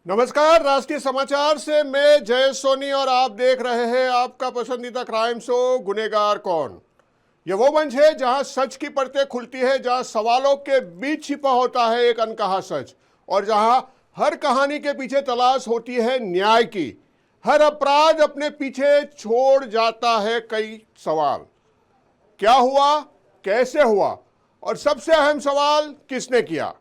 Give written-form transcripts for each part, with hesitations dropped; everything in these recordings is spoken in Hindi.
नमस्कार, राष्ट्रीय समाचार से मैं जय सोनी और आप देख रहे हैं आपका पसंदीदा क्राइम शो गुनहगार कौन। ये वो मंच है जहां सच की परतें खुलती है, जहां सवालों के बीच छिपा होता है एक अनकहा सच, और जहां हर कहानी के पीछे तलाश होती है न्याय की। हर अपराध अपने पीछे छोड़ जाता है कई सवाल। क्या हुआ, कैसे हुआ, और सबसे अहम सवाल, किसने किया।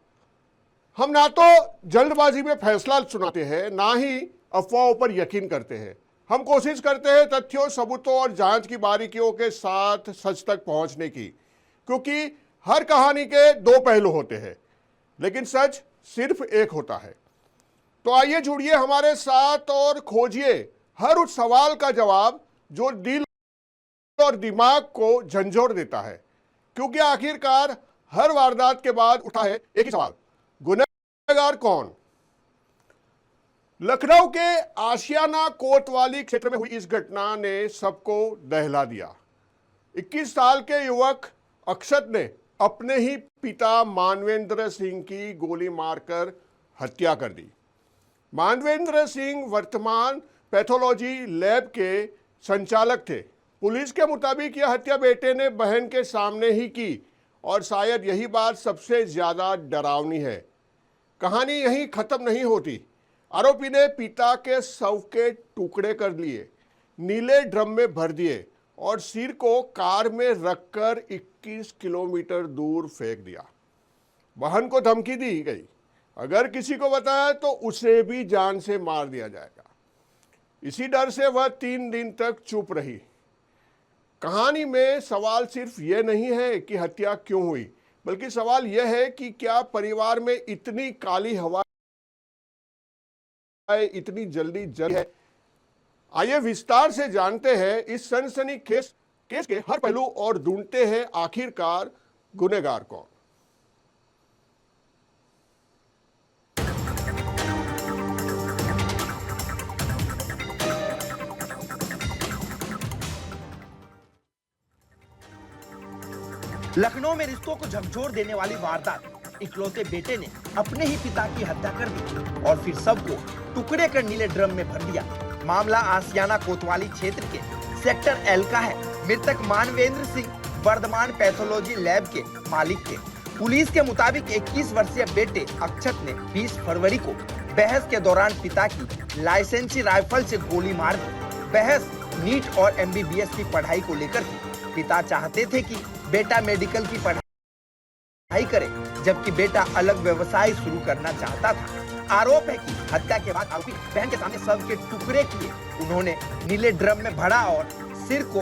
हम ना तो जल्दबाजी में फैसला सुनाते हैं, ना ही अफवाहों पर यकीन करते हैं। हम कोशिश करते हैं तथ्यों, सबूतों और जांच की बारीकियों के साथ सच तक पहुंचने की, क्योंकि हर कहानी के दो पहलू होते हैं, लेकिन सच सिर्फ एक होता है। तो आइए जुड़िए हमारे साथ और खोजिए हर उस सवाल का जवाब जो दिल और दिमाग को झंझोर देता है, क्योंकि आखिरकार हर वारदात के बाद उठा है एक ही सवाल, गुनहगार कौन। लखनऊ के आशियाना कोतवाली क्षेत्र में हुई इस घटना ने सबको दहला दिया। 21 साल के युवक अक्षत ने अपने ही पिता मानवेंद्र सिंह की गोली मारकर हत्या कर दी। मानवेंद्र सिंह वर्तमान पैथोलॉजी लैब के संचालक थे। पुलिस के मुताबिक यह हत्या बेटे ने बहन के सामने ही की, और शायद यही बात सबसे ज्यादा डरावनी है। कहानी यहीं खत्म नहीं होती। आरोपी ने पिता के शव के टुकड़े कर लिए, नीले ड्रम में भर दिए और सिर को कार में रखकर 21 किलोमीटर दूर फेंक दिया। बहन को धमकी दी गई, अगर किसी को बताया तो उसे भी जान से मार दिया जाएगा। इसी डर से वह 3 दिन तक चुप रही। कहानी में सवाल सिर्फ यह नहीं है कि हत्या क्यों हुई, बल्कि सवाल यह है कि क्या परिवार में इतनी काली हवा इतनी जल्दी जल है। आइए विस्तार से जानते हैं इस सनसनी केस के हर पहलू और ढूंढते हैं आखिरकार गुनहगार कौन। लखनऊ में रिश्तों को झकझोर देने वाली वारदात। इकलौते बेटे ने अपने ही पिता की हत्या कर दी और फिर सबको टुकड़े कर नीले ड्रम में भर दिया। मामला आसियाना कोतवाली क्षेत्र के सेक्टर एल का है। मृतक मानवेंद्र सिंह वर्धमान पैथोलॉजी लैब के मालिक थे। पुलिस के मुताबिक 21 वर्षीय बेटे अक्षत ने 20 फरवरी को बहस के दौरान पिता की लाइसेंसी राइफल से गोली मार दी। बहस नीट और MBBS की पढ़ाई को लेकर थी। पिता चाहते थे कि बेटा मेडिकल की पढ़ाई करे, जबकि बेटा अलग व्यवसाय शुरू करना चाहता था। आरोप है कि हत्या के बाद आरोपी बहन के सामने शव के टुकड़े किए। उन्होंने नीले ड्रम में भरा और सिर को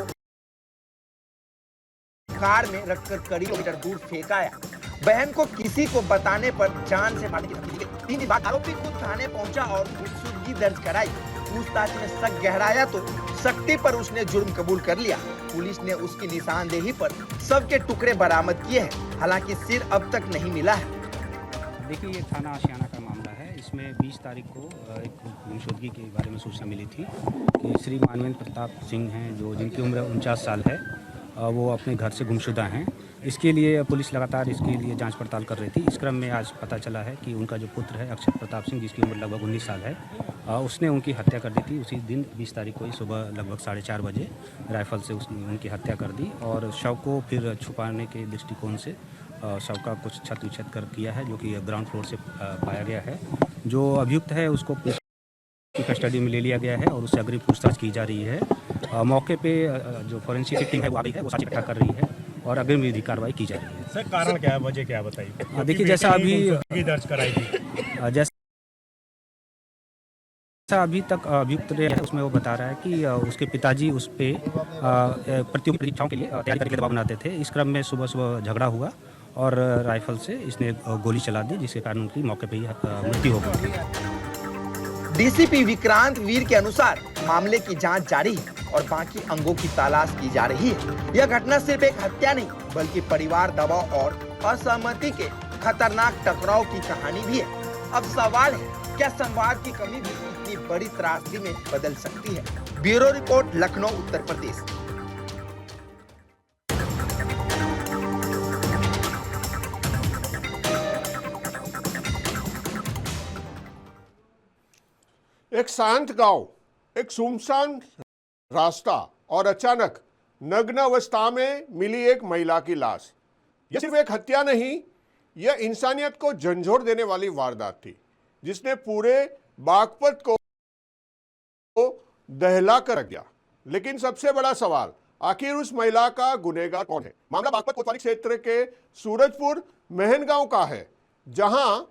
कार में रखकर कई किलोमीटर दूर फेंकाया। बहन को किसी को बताने पर जान से मारने की धमकी दी गई। 3 दिन बाद आरोपी खुद थाने पहुंचा और गुमशुदगी दर्ज कराई। पूछताछ में शक गहराया तो सख्ती पर उसने जुर्म कबूल कर लिया। पुलिस ने उसकी निशानदेही पर शव के टुकड़े बरामद किए हैं, हालांकि सिर अब तक नहीं मिला है। देखिए, ये थाना आशियाना का मामला है। इसमें 20 तारीख को एक गुमशुदगी के बारे में सूचना मिली थी कि श्री मानवेंद्र प्रताप सिंह हैं, जो जिनकी उम्र 49 साल है, वो अपने घर से गुमशुदा हैं। इसके लिए पुलिस लगातार इसके लिए जांच पड़ताल कर रही थी। इस क्रम में आज पता चला है कि उनका जो पुत्र है अक्षत प्रताप सिंह, जिसकी उम्र लगभग 19 साल है, उसने उनकी हत्या कर दी थी। उसी दिन 20 तारीख को ही सुबह लगभग 4:30 बजे राइफल से उसने उनकी हत्या कर दी और शव को फिर छुपाने के दृष्टिकोण से शव का कुछ छत विच्छेद कर किया है, जो कि ग्राउंड फ्लोर से पाया गया है। जो अभियुक्त है उसको पुलिस की कस्टडी में ले लिया गया है और उससे अग्रिम पूछताछ की जा रही है। मौके पे जो फोरेंसिक टीम है वो आ गई है, वो साक्ष्य इकट्ठा कर रही है और अग्रिम विधि कार्रवाई की जा रही है। सर, कारण क्या है, वजह क्या है बताइए। देखिए, जैसा अभी दर्ज कराई थी, जैसा अभी तक अभियुक्त ने उसमें वो बता रहा है कि उसके पिताजी उस पे प्रतियोगी परीक्षाओं के लिए तैयारी करके दबाव बनाते थे। इस क्रम में सुबह सुबह झगड़ा हुआ और राइफल से इसने गोली चला दी, जिसके कारण उनकी मौके पे ही मृत्यु हो गई थी। DCP विक्रांत वीर के अनुसार मामले की जांच जारी है और बाकी अंगों की तलाश की जा रही है। यह घटना सिर्फ एक हत्या नहीं, बल्कि परिवार दबाव और असहमति के खतरनाक टकराव की कहानी भी है। अब सवाल है, क्या संवाद की कमी भी इतनी बड़ी त्रासदी में बदल सकती है। Bureau report, Lucknow, Uttar Pradesh. एक शांत गांव, एक सुनसान रास्ता और अचानक नग्न अवस्था में मिली एक महिला की लाश। यह सिर्फ एक हत्या नहीं, यह इंसानियत को झंझोर देने वाली वारदात थी जिसने पूरे बागपत को दहला कर रख दिया। लेकिन सबसे बड़ा सवाल, आखिर उस महिला का गुनहगार कौन है? मामला बागपत कोतवाली क्षेत्र के सूरजपुर मेहनगांव का है, जहां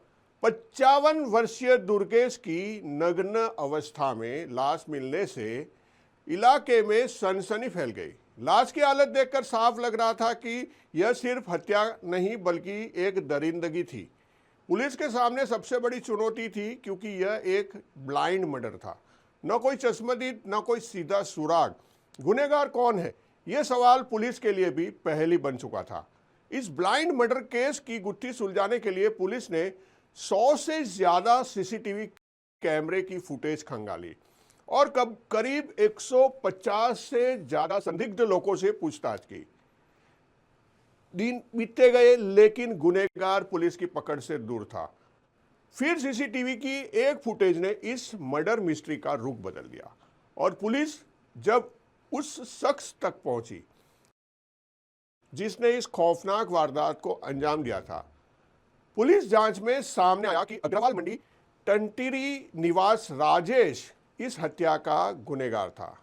55 वर्षीय दुर्गेश की नग्न अवस्था में लाश मिलने से इलाके में सनसनी फैल गई। लाश की हालत देखकर साफ लग रहा था कि यह सिर्फ हत्या नहीं बल्कि एक दरिंदगी थी। पुलिस के सामने सबसे बड़ी चुनौती थी क्योंकि यह एक ब्लाइंड मर्डर था। न कोई चश्मदीद, न कोई सीधा सुराग। गुनहगार कौन है, यह सवाल पुलिस के लिए भी पहेली बन चुका था। इस ब्लाइंड मर्डर केस की गुत्थी सुलझाने के लिए पुलिस ने 100 से ज्यादा सीसीटीवी कैमरे की फुटेज खंगाली और करीब 150 से ज्यादा संदिग्ध लोगों से पूछताछ की। दिन बीतते गए लेकिन गुनहगार पुलिस की पकड़ से दूर था। फिर सीसीटीवी की एक फुटेज ने इस मर्डर मिस्ट्री का रुख बदल दिया और पुलिस जब उस शख्स तक पहुंची जिसने इस खौफनाक वारदात को अंजाम दिया था, पुलिस जांच में सामने आया कि अग्रवाल मंडी टंटीरी निवास राजेश इस हत्या का गुनहगार था।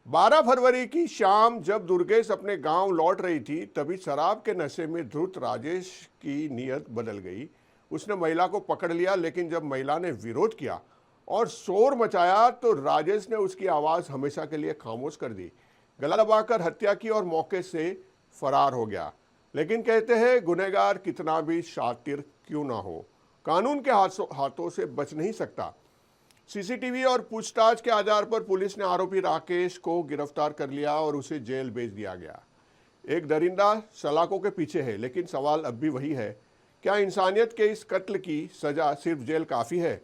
12 फरवरी की शाम जब दुर्गेश अपने गांव लौट रही थी, तभी शराब के नशे में धुत राजेश की नीयत बदल गई। उसने महिला को पकड़ लिया, लेकिन जब महिला ने विरोध किया और शोर मचाया तो राजेश ने उसकी आवाज़ हमेशा के लिए खामोश कर दी, गला दबाकर हत्या की और मौके से फरार हो गया। लेकिन कहते हैं गुनहगार कितना भी शातिर क्यों ना हो, कानून के हाथों से बच नहीं सकता। सीसीटीवी और पूछताछ के आधार पर पुलिस ने आरोपी राकेश को गिरफ्तार कर लिया और उसे जेल भेज दिया गया। एक दरिंदा सलाखों के पीछे है, लेकिन सवाल अब भी वही है, क्या इंसानियत के इस कत्ल की सजा सिर्फ जेल काफ़ी है?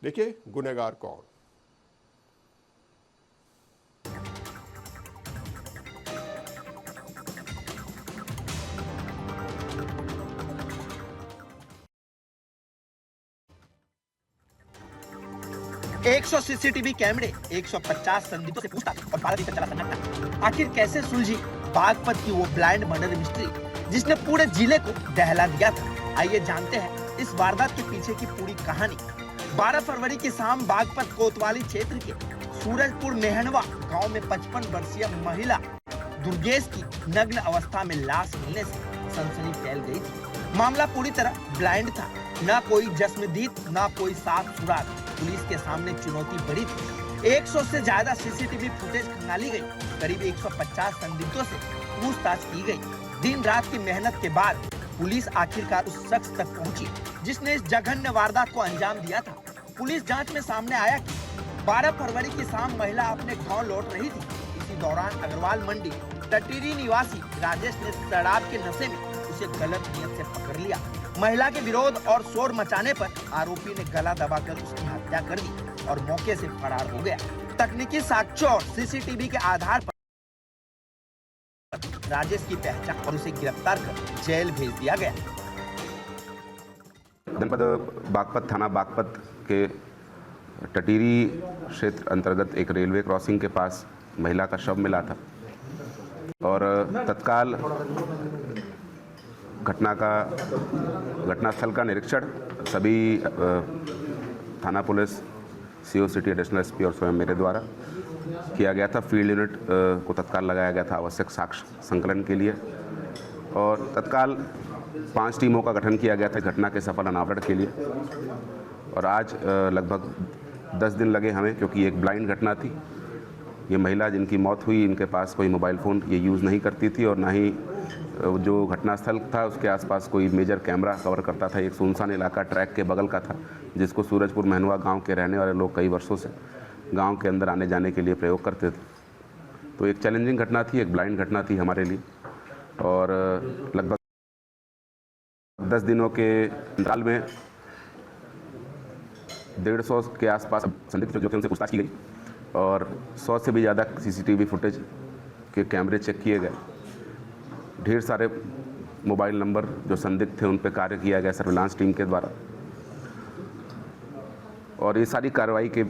देखिए गुनहगार कौन। एक 100 सीसीटीवी कैमरे, 150 संदिग्धों से पूछताछ और 12 दिन तक चला सन्नाटा। आखिर कैसे सुलझी बागपत की वो ब्लाइंड मर्डर मिस्ट्री जिसने पूरे जिले को दहला दिया था? आइए जानते हैं इस वारदात के पीछे की पूरी कहानी। 12 फरवरी की शाम बागपत कोतवाली क्षेत्र के सूरजपुर मेहनवा गांव में 55 वर्षीय महिला दुर्गेश की नग्न अवस्था में लाश मिलने से सनसनी फैल गई थी। मामला पूरी तरह ब्लाइंड था, ना कोई जस्मदीद, ना कोई साफ सुराग। पुलिस के सामने चुनौती बड़ी थी। 100 से ज्यादा सीसीटीवी फुटेज खंगाली गई, करीब 150 संदिग्धों से पूछताछ की गई। दिन रात की मेहनत के बाद पुलिस आखिरकार उस शख्स तक पहुंची जिसने इस जघन्य वारदात को अंजाम दिया था। पुलिस जांच में सामने आया कि 12 फरवरी की शाम महिला अपने गांव लौट रही थी। इसी दौरान अग्रवाल मंडी टटीरी निवासी राजेश ने शराब के नशे में उसे गलत नियत से पकड़ लिया। महिला के विरोध और शोर मचाने पर आरोपी ने गला दबाकर उसकी हत्या कर दी और मौके से फरार हो गया। तकनीकी साक्ष्यों और सीसीटीवी के आधार पर राजेश की पहचान और उसे गिरफ्तार कर जेल भेज दिया गया। जनपद बागपत थाना बागपत के टटीरी क्षेत्र अंतर्गत एक रेलवे क्रॉसिंग के पास महिला का शव मिला था और तत्काल घटनास्थल का निरीक्षण सभी थाना police, CO city, additional SP और स्वयं मेरे द्वारा किया गया था। फील्ड यूनिट को तत्काल लगाया गया था आवश्यक साक्ष्य संकलन के लिए और तत्काल 5 टीमों का गठन किया गया था घटना के सफल अनावरण के लिए। और आज लगभग 10 दिन लगे हमें, क्योंकि एक ब्लाइंड घटना थी। ये महिला जिनकी मौत हुई, इनके पास कोई मोबाइल फ़ोन ये यूज़ नहीं करती थी और ना ही जो घटनास्थल था उसके आसपास कोई मेजर कैमरा कवर करता था। एक सुनसान इलाका ट्रैक के बगल का था जिसको सूरजपुर मेहनवा गांव के रहने वाले लोग कई वर्षों से गांव के अंदर आने जाने के लिए प्रयोग करते थे। तो एक चैलेंजिंग घटना थी, एक ब्लाइंड घटना थी हमारे लिए। और लगभग 10 दिनों के अंतराल में 150 के आसपास संदिग्ध जो थे उनसे पूछताछ की गई और 100 से भी ज़्यादा सीसीटीवी फुटेज के कैमरे चेक किए गए। ढेर सारे मोबाइल नंबर जो संदिग्ध थे उन पर कार्य किया गया सर्विलांस टीम के द्वारा। और ये सारी कार्रवाई के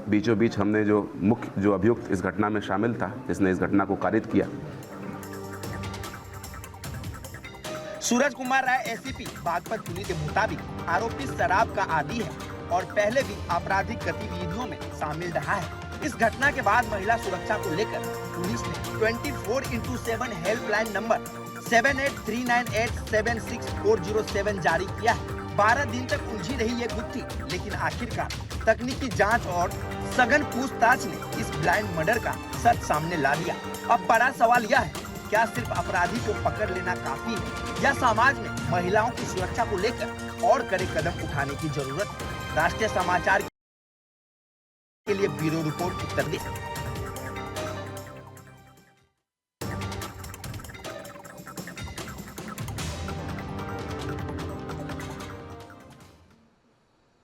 बीचों बीच हमने जो अभियुक्त इस घटना में शामिल था, जिसने इस घटना को कारित किया, सूरज कुमार राय एसीपी बागपत पुलिस के मुताबिक आरोपी शराब का आदी है और पहले भी आपराधिक गतिविधियों में शामिल रहा है। इस घटना के बाद महिला सुरक्षा को लेकर पुलिस ने 24/7 हेल्पलाइन नंबर 7839876407 जारी किया है। 12 दिन तक उलझी रही ये गुत्थी, लेकिन आखिरकार तकनीकी जांच और सघन पूछताछ ने इस ब्लाइंड मर्डर का सच सामने ला दिया। अब बड़ा सवाल यह है, क्या सिर्फ अपराधी को पकड़ लेना काफी है या समाज में महिलाओं की सुरक्षा को लेकर और कड़े कदम उठाने की जरूरत है? राष्ट्रीय समाचार के लिए ब्यूरो रिपोर्ट उत्तर प्रदेश।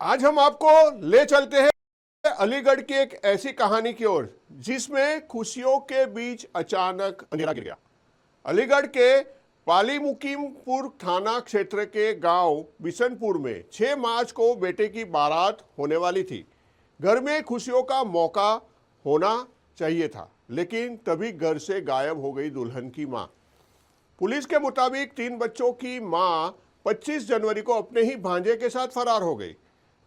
आज हम आपको ले चलते हैं अलीगढ़ की एक ऐसी कहानी की ओर जिसमें खुशियों के बीच अचानक अंधेरा गिर गया। अलीगढ़ के पाली मुकीमपुर थाना क्षेत्र के गांव बिशनपुर में 6 मार्च को बेटे की बारात होने वाली थी। घर में खुशियों का मौका होना चाहिए था, लेकिन तभी घर से गायब हो गई दुल्हन की मां। पुलिस के मुताबिक 3 बच्चों की मां 25 जनवरी को अपने ही भांजे के साथ फरार हो गई।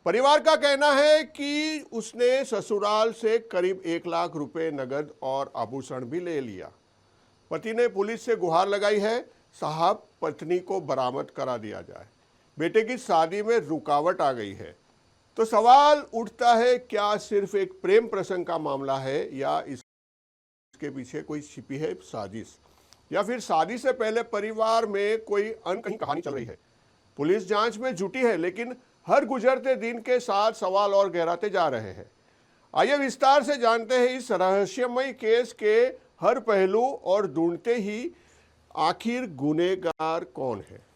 परिवार का कहना है कि उसने ससुराल से करीब 1 लाख रुपए नगद और आभूषण भी ले लिया। पति ने पुलिस से गुहार लगाई है, साहब पत्नी को बरामद करा दिया जाए। बेटे की शादी में रुकावट आ गई है। तो सवाल उठता है, क्या सिर्फ एक प्रेम प्रसंग का मामला है या इसके पीछे कोई छिपी है साजिश, या फिर शादी से पहले परिवार में कोई अनकही कहानी चल रही है। पुलिस जांच में जुटी है, लेकिन हर गुजरते दिन के साथ सवाल और गहराते जा रहे हैं। आइए विस्तार से जानते हैं इस रहस्यमय केस के हर पहलू और ढूंढते ही आखिर गुनहगार कौन है।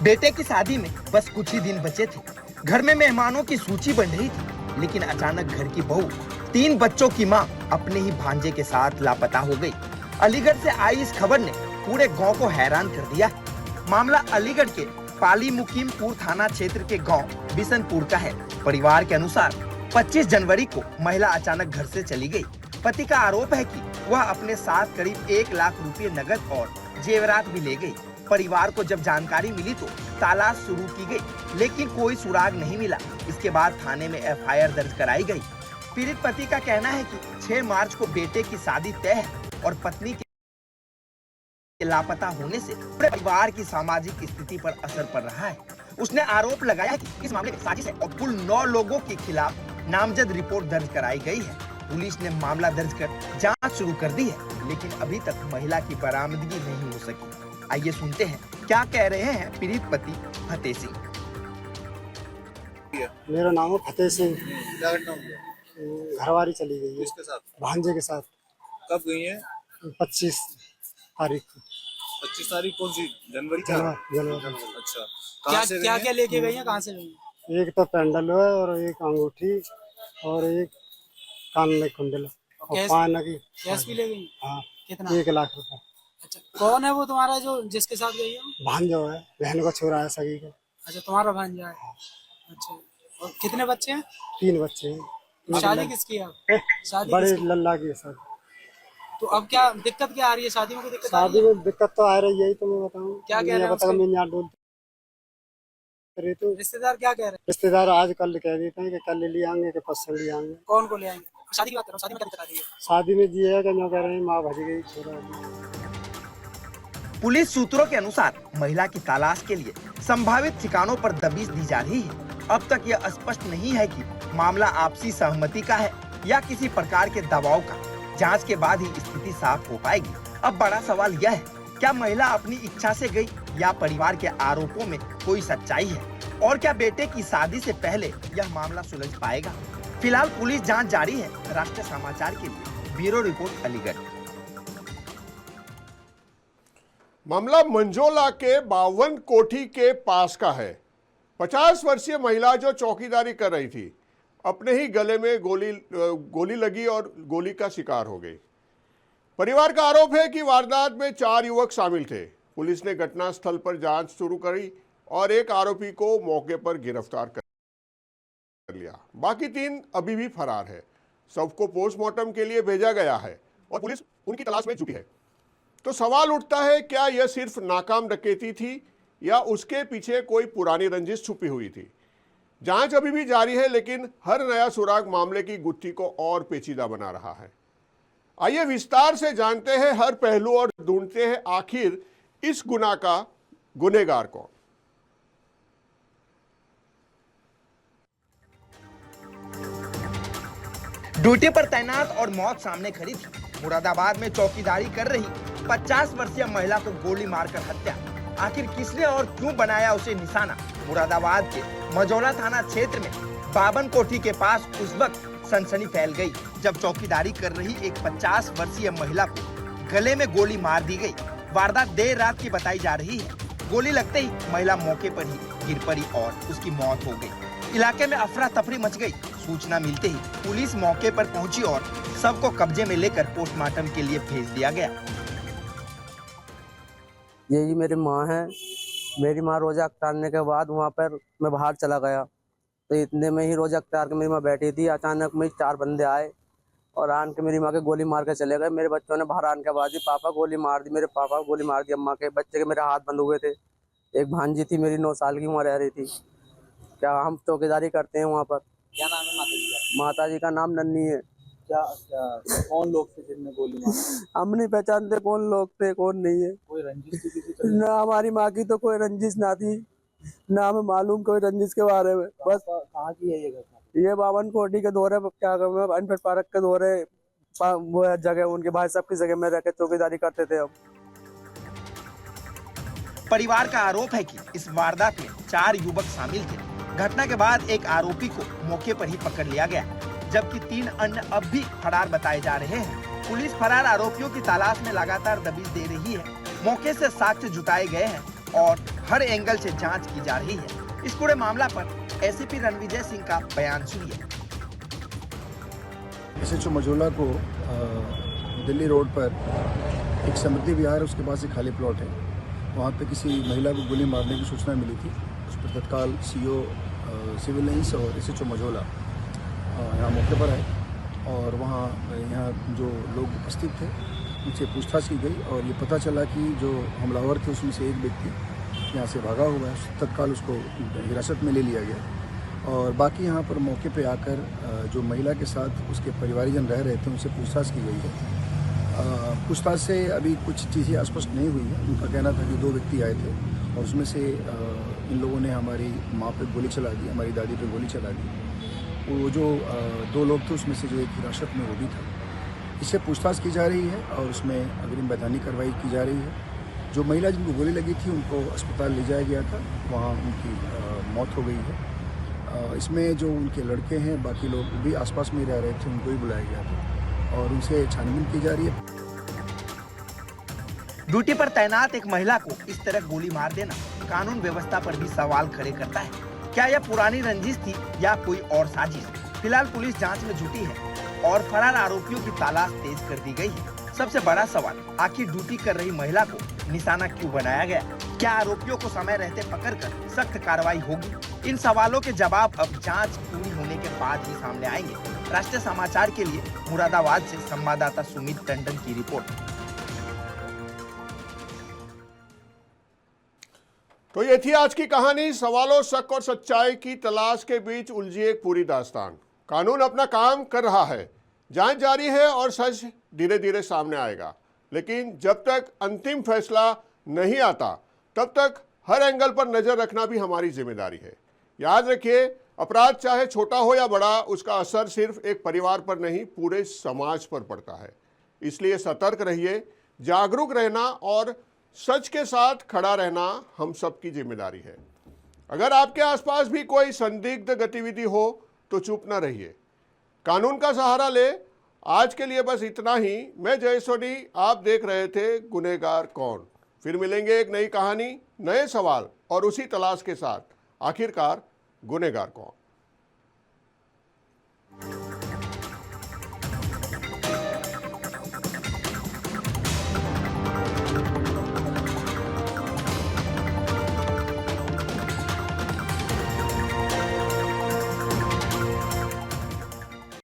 बेटे की शादी में बस कुछ ही दिन बचे थे। घर में मेहमानों की सूची बन रही थी, लेकिन अचानक घर की बहू, 3 बच्चों की मां अपने ही भांजे के साथ लापता हो गई। अलीगढ़ से आई इस खबर ने पूरे गांव को हैरान कर दिया। मामला अलीगढ़ के पाली मुकीमपुर थाना क्षेत्र के गांव बिशनपुर का है। परिवार के अनुसार 25 जनवरी को महिला अचानक घर से चली गई। पति का आरोप है कि वह अपने साथ करीब 1 लाख रुपए नगद और जेवरात भी ले गई। परिवार को जब जानकारी मिली तो तलाश शुरू की गई, लेकिन कोई सुराग नहीं मिला। इसके बाद थाने में FIR दर्ज कराई गई। पीड़ित पति का कहना है कि 6 मार्च को बेटे की शादी तय है और पत्नी के लापता होने से पूरे परिवार की सामाजिक स्थिति पर असर पड़ रहा है। उसने आरोप लगाया कि इस मामले में साजिश है और कुल 9 लोगों के खिलाफ नामजद रिपोर्ट दर्ज कराई गई है। पुलिस ने मामला दर्ज कर जांच शुरू कर दी है, लेकिन अभी तक महिला की बरामदगी नहीं हो सकी। आइए सुनते हैं क्या कह रहे हैं पीड़ित पति फतेह सिंह। मेरा नाम है फतेह सिंह। क्या घटना हुई है? घरवारी चली गई है किसके साथ? भांजे के साथ। कब गई है? 25 तारीख को। 25 तारीख कौन सी? जनवरी का? जनवरी। अच्छा, क्या लेके गई है? कहाँ से गई? एक तो पेंडल है और एक अंगूठी और एक कान में कुंडल और पान की। कैश भी ले गई? हाँ, कितना? 1 लाख रुपए। अच्छा, कौन है वो तुम्हारा जो जिसके साथ गई है? भांजो है, बहन का छोरा है सगी का। अच्छा, तुम्हारा भांजा है। अच्छा, और कितने बच्चे हैं? 3 बच्चे हैं। शादी किसकी है? शादी बड़े किसकी? लल्ला की है सर। तो अब क्या दिक्कत क्या आ रही है? शादी में कोई दिक्कत आ रही शादी है? में दिक्कत तो आ रही है, तो मैं बताऊँ क्या कह रहे हैं बता उसके? मैं यहाँ डोल तो रिश्तेदार क्या कह रहे हैं? रिश्तेदार आज कल कह देते हैं कि कल ले आएंगे कि परसों ले आएंगे। कौन को ले आएंगे? शादी की बात करो, शादी में क्या दिक्कत आ रही है? शादी में जी है कि मैं कह रहे हैं माँ भज गई छोरा। पुलिस सूत्रों के अनुसार महिला की तलाश के लिए संभावित ठिकानों पर दबिश दी जा रही है। अब तक यह स्पष्ट नहीं है कि मामला आपसी सहमति का है या किसी प्रकार के दबाव का। जांच के बाद ही स्थिति साफ हो पाएगी। अब बड़ा सवाल यह है, क्या महिला अपनी इच्छा से गई या परिवार के आरोपों में कोई सच्चाई है, और क्या बेटे की शादी से पहले यह मामला सुलझ पाएगा? फिलहाल पुलिस जांच जारी है। राष्ट्रीय समाचार के लिए ब्यूरो रिपोर्ट अलीगढ़। मामला मंझोला के 52 कोठी के पास का है। 50 वर्षीय महिला जो चौकीदारी कर रही थी, अपने ही गले में गोली लगी और गोली का शिकार हो गई। परिवार का आरोप है कि वारदात में 4 युवक शामिल थे। पुलिस ने घटनास्थल पर जांच शुरू करी और एक आरोपी को मौके पर गिरफ्तार कर लिया। बाकी 3 अभी भी फरार है। शव को पोस्टमार्टम के लिए भेजा गया है और पुलिस उनकी तलाश में जुटी है। तो सवाल उठता है, क्या यह सिर्फ नाकाम डकैती थी या उसके पीछे कोई पुरानी रंजिश छुपी हुई थी? जांच अभी भी जारी है, लेकिन हर नया सुराग मामले की गुत्थी को और पेचीदा बना रहा है। आइए विस्तार से जानते हैं हर पहलू और ढूंढते हैं आखिर इस गुनाह का गुनहगार कौन। ड्यूटी पर तैनात और मौत सामने खड़ी थी। मुरादाबाद में चौकीदारी कर रही 50 वर्षीय महिला को गोली मारकर हत्या। आखिर किसने और क्यों बनाया उसे निशाना? मुरादाबाद के मजौला थाना क्षेत्र में बावन कोठी के पास उस वक्त सनसनी फैल गई जब चौकीदारी कर रही एक 50 वर्षीय महिला को गले में गोली मार दी गई। वारदात देर रात की बताई जा रही है। गोली लगते ही महिला मौके पर ही गिर पड़ी और उसकी मौत हो गई। इलाके में अफरा तफरी मच गई। सूचना मिलते ही पुलिस मौके पर पहुंची और सबको कब्जे में लेकर पोस्टमार्टम के लिए भेज दिया गया। यही मेरी माँ है। मेरी माँ रोजा अख्तारने के बाद वहाँ पर मैं बाहर चला गया, तो इतने में ही रोजा अख्तार के मेरी माँ बैठी थी। अचानक में 4 बंदे आए और आन के मेरी माँ के गोली मार के चले गए। मेरे बच्चों ने बाहर आन के आवाज़ दी, पापा गोली मार दी, मेरे पापा गोली मार दी। अम्मा के बच्चे के मेरे हाथ बंद हुए थे। एक भांजी थी मेरी 9 साल की, वहाँ रह रही थी। क्या हम चौकीदारी करते हैं वहाँ पर। क्या नाम है माता जी का? माता जी का नाम नन्नी है। क्या कौन लोग थे जिनने गोली मारी? हम नहीं पहचानते कौन लोग थे कौन नहीं है। कोई रंजिश थी किसी तरह? ना हमारी माँ की तो कोई रंजिश ना थी, ना हमें मालूम कोई रंजिश के बारे में। बस कहाँ की है ये घटना? ये बावन कोठी के दौरे क्या कहूँ, अनफिट पार्क के दौरे, वो जगह उनके भाई साहब की जगह में रह के चौकीदारी करते थे हम। परिवार का आरोप है कि इस वारदात में 4 युवक शामिल थे। घटना के बाद एक आरोपी को मौके पर ही पकड़ लिया गया, जबकि 3 अन्य अब भी फरार बताए जा रहे हैं। पुलिस फरार आरोपियों की तलाश में लगातार दबिश दे रही है। मौके से साक्ष्य जुटाए गए हैं और हर एंगल से जांच की जा रही है। इस पूरे मामला पर एसीपी रणविजय सिंह का बयान सुनिए। एसएचओ मजोला को दिल्ली रोड पर एक समृद्धि विहार, उसके पास एक खाली प्लॉट है, वहाँ पे किसी महिला को गोली मारने की सूचना मिली थी। उस पर तत्काल सीओ सिविल लाइंस और एसएचओ मजोला यहाँ मौके पर आए और यहाँ जो लोग उपस्थित थे उनसे पूछताछ की गई और ये पता चला कि जो हमलावर थे उसमें से एक व्यक्ति यहाँ से भागा हुआ है। तत्काल उसको हिरासत में ले लिया गया और बाकी यहाँ पर मौके पे आकर जो महिला के साथ उसके परिवारीजन रह रहे थे उनसे पूछताछ की गई है। पूछताछ से अभी कुछ चीज़ें स्पष्ट नहीं हुई है। उनका कहना था कि 2 व्यक्ति आए थे और उसमें से इन लोगों ने हमारी माँ पे गोली चला दी, हमारी दादी पे गोली चला दी। वो जो 2 लोग थे उसमें से जो एक हिरासत में वो भी था। इससे पूछताछ की जा रही है और उसमें अग्रिम वैधानिक कार्रवाई की जा रही है। जो महिला जिनको गोली लगी थी उनको अस्पताल ले जाया गया था, वहाँ उनकी मौत हो गई है। इसमें जो उनके लड़के हैं बाकी लोग भी आसपास में रह रहे थे, उनको भी बुलाया गया था और उनसे छानबीन की जा रही है। ड्यूटी पर तैनात एक महिला को इस तरह गोली मार देना कानून व्यवस्था पर भी सवाल खड़े करता है। क्या यह पुरानी रंजिश थी या कोई और साजिश? फिलहाल पुलिस जांच में जुटी है और फरार आरोपियों की तलाश तेज कर दी गई है। सबसे बड़ा सवाल, आखिर ड्यूटी कर रही महिला को निशाना क्यों बनाया गया? क्या आरोपियों को समय रहते पकड़कर सख्त कार्रवाई होगी? इन सवालों के जवाब अब जांच पूरी होने के बाद ही सामने आएंगे। राष्ट्रीय समाचार के लिए मुरादाबाद से संवाददाता सुमित टंडन की रिपोर्ट। तो ये थी आज की कहानी। सवालों, शक और सच्चाई की तलाश के बीच उलझी एक पूरी दास्तान। कानून अपना काम कर रहा है, जांच जारी है और सच धीरे धीरे सामने आएगा। लेकिन जब तक अंतिम फैसला नहीं आता तब तक हर एंगल पर नजर रखना भी हमारी जिम्मेदारी है। याद रखिए, अपराध चाहे छोटा हो या बड़ा, उसका असर सिर्फ एक परिवार पर नहीं पूरे समाज पर पड़ता है। इसलिए सतर्क रहिए, जागरूक रहना और सच के साथ खड़ा रहना हम सबकी जिम्मेदारी है। अगर आपके आसपास भी कोई संदिग्ध गतिविधि हो तो चुप न रहिए, कानून का सहारा ले। आज के लिए बस इतना ही। मैं जय सोनी, आप देख रहे थे गुनहगार कौन। फिर मिलेंगे एक नई कहानी, नए सवाल और उसी तलाश के साथ, आखिरकार गुनहगार कौन।